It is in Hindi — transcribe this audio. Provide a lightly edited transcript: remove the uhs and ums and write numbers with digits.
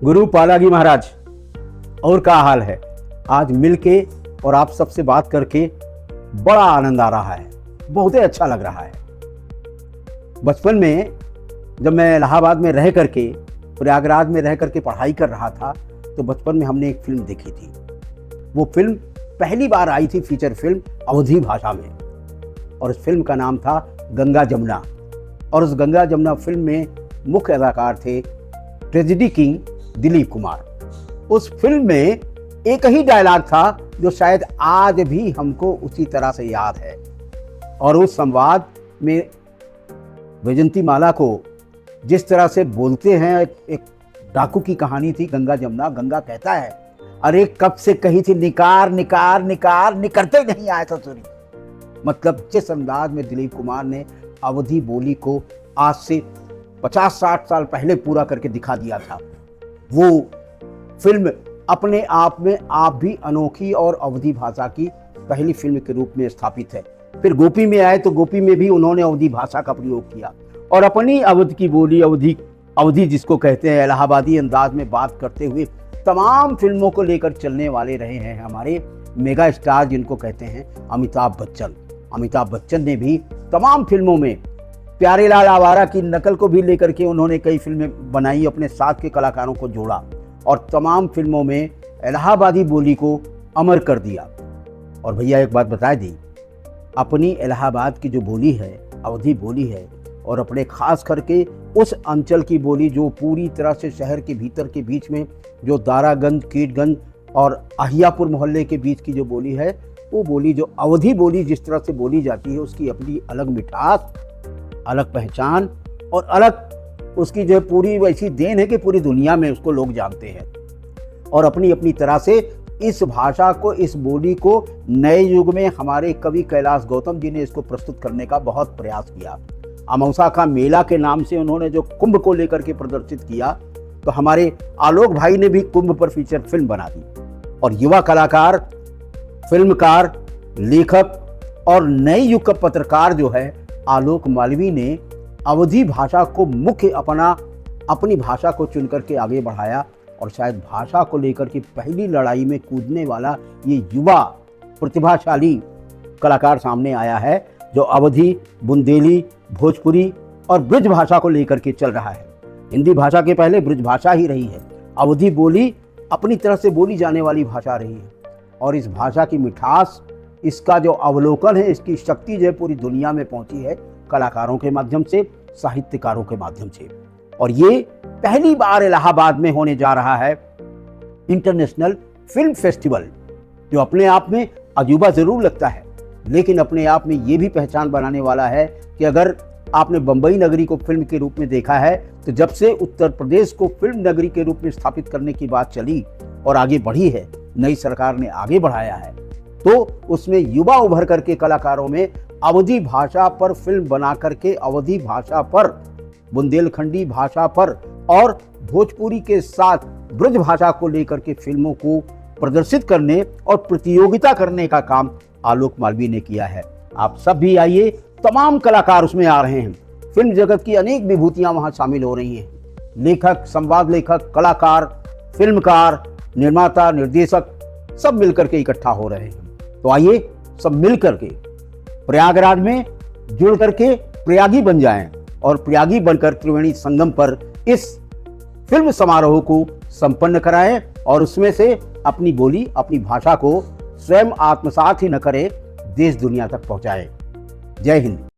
गुरु पालागी महाराज, और क्या हाल है। आज मिलके और आप सबसे बात करके बड़ा आनंद आ रहा है, बहुत ही अच्छा लग रहा है। बचपन में जब मैं इलाहाबाद में रह करके, प्रयागराज में रह करके पढ़ाई कर रहा था, तो बचपन में हमने एक फिल्म देखी थी। वो फिल्म पहली बार आई थी, फीचर फिल्म अवधी भाषा में, और उस फिल्म का नाम था गंगा जमुना। और उस गंगा जमुना फिल्म में मुख्य अदाकार थे ट्रेजेडी किंग दिलीप कुमार। उस फिल्म में एक ही डायलॉग था जो शायद आज भी हमको उसी तरह से याद है, और उस संवाद में वैजंती माला को जिस तरह से बोलते हैं, एक डाकू की कहानी थी गंगा जमुना। गंगा कहता है, अरे कब से कही थी निकार निकार निकार, निकरते नहीं आया था तुरी। मतलब जिस अंदाज में दिलीप कुमार ने अवधी बोली को आज से 50-60 साल पहले पूरा करके दिखा दिया था, वो फिल्म अपने आप में आप भी अनोखी और अवधी भाषा की पहली फिल्म के रूप में स्थापित है। फिर गोपी में आए तो गोपी में भी उन्होंने अवधी भाषा का प्रयोग किया और अपनी अवध की बोली अवधी जिसको कहते हैं इलाहाबादी अंदाज में बात करते हुए तमाम फिल्मों को लेकर चलने वाले रहे हैं हमारे मेगा स्टार, जिनको कहते हैं अमिताभ बच्चन। अमिताभ बच्चन ने भी तमाम फिल्मों में प्यारेलाल आवारा की नकल को भी लेकर के उन्होंने कई फिल्में बनाई, अपने साथ के कलाकारों को जोड़ा और तमाम फिल्मों में इलाहाबादी बोली को अमर कर दिया। और भैया एक बात बता दी, अपनी इलाहाबाद की जो बोली है, अवधी बोली है, और अपने खास करके उस अंचल की बोली जो पूरी तरह से शहर के भीतर के बीच में, जो दारागंज, कीटगंज और अहियापुर मोहल्ले के बीच की जो बोली है, वो बोली जो अवधी बोली जिस तरह से बोली जाती है, उसकी अपनी अलग मिठास, अलग पहचान और अलग उसकी जो पूरी वैसी देन है कि पूरी दुनिया में उसको लोग जानते हैं। और अपनी अपनी तरह से इस भाषा को, इस बोली को नए युग में हमारे कवि कैलाश गौतम जी ने इसको प्रस्तुत करने का बहुत प्रयास किया। अमावस्या का मेला के नाम से उन्होंने जो कुंभ को लेकर के प्रदर्शित किया, तो हमारे आलोक भाई ने भी कुंभ पर फीचर फिल्म बना दी। और युवा कलाकार, फिल्मकार, लेखक और नए युग का पत्रकार जो है आलोक मालवीय ने अवधी भाषा को मुख्य अपनी भाषा को चुनकर के आगे बढ़ाया। और शायद भाषा को लेकर के पहली लड़ाई में कूदने वाला ये युवा प्रतिभाशाली कलाकार सामने आया है, जो अवधी, बुंदेली, भोजपुरी और ब्रज भाषा को लेकर के चल रहा है। हिंदी भाषा के पहले ब्रज भाषा ही रही है। अवधी बोली अपनी तरह से बोली जाने वाली भाषा रही है, और इस भाषा की मिठास, इसका जो अवलोकन है, इसकी शक्ति जो पूरी दुनिया में पहुंची है कलाकारों के माध्यम से, साहित्यकारों के माध्यम से। और ये पहली बार इलाहाबाद में होने जा रहा है इंटरनेशनल फिल्म फेस्टिवल, जो अपने आप में अजूबा जरूर लगता है, लेकिन अपने आप में ये भी पहचान बनाने वाला है कि अगर आपने बंबई नगरी को फिल्म के रूप में देखा है, तो जब से उत्तर प्रदेश को फिल्म नगरी के रूप में स्थापित करने की बात चली और आगे बढ़ी है, नई सरकार ने आगे बढ़ाया है, तो उसमें युवा उभर करके कलाकारों में अवधी भाषा पर फिल्म बना करके, अवधी भाषा पर, बुंदेलखंडी भाषा पर और भोजपुरी के साथ ब्रज भाषा को लेकर के फिल्मों को प्रदर्शित करने और प्रतियोगिता करने का काम आलोक मालवीय ने किया है। आप सब भी आइए, तमाम कलाकार उसमें आ रहे हैं। फिल्म जगत की अनेक विभूतियां वहां शामिल हो रही हैं। लेखक, संवाद लेखक, कलाकार, फिल्मकार, निर्माता, निर्देशक सब मिलकर के इकट्ठा हो रहे हैं। तो आइए सब मिल करके प्रयागराज में जुड़ करके प्रयागी बन जाएं और प्रयागी बनकर त्रिवेणी संगम पर इस फिल्म समारोह को संपन्न कराएं, और उसमें से अपनी बोली, अपनी भाषा को स्वयं आत्मसात ही न करें, देश दुनिया तक पहुंचाएं। जय हिंद।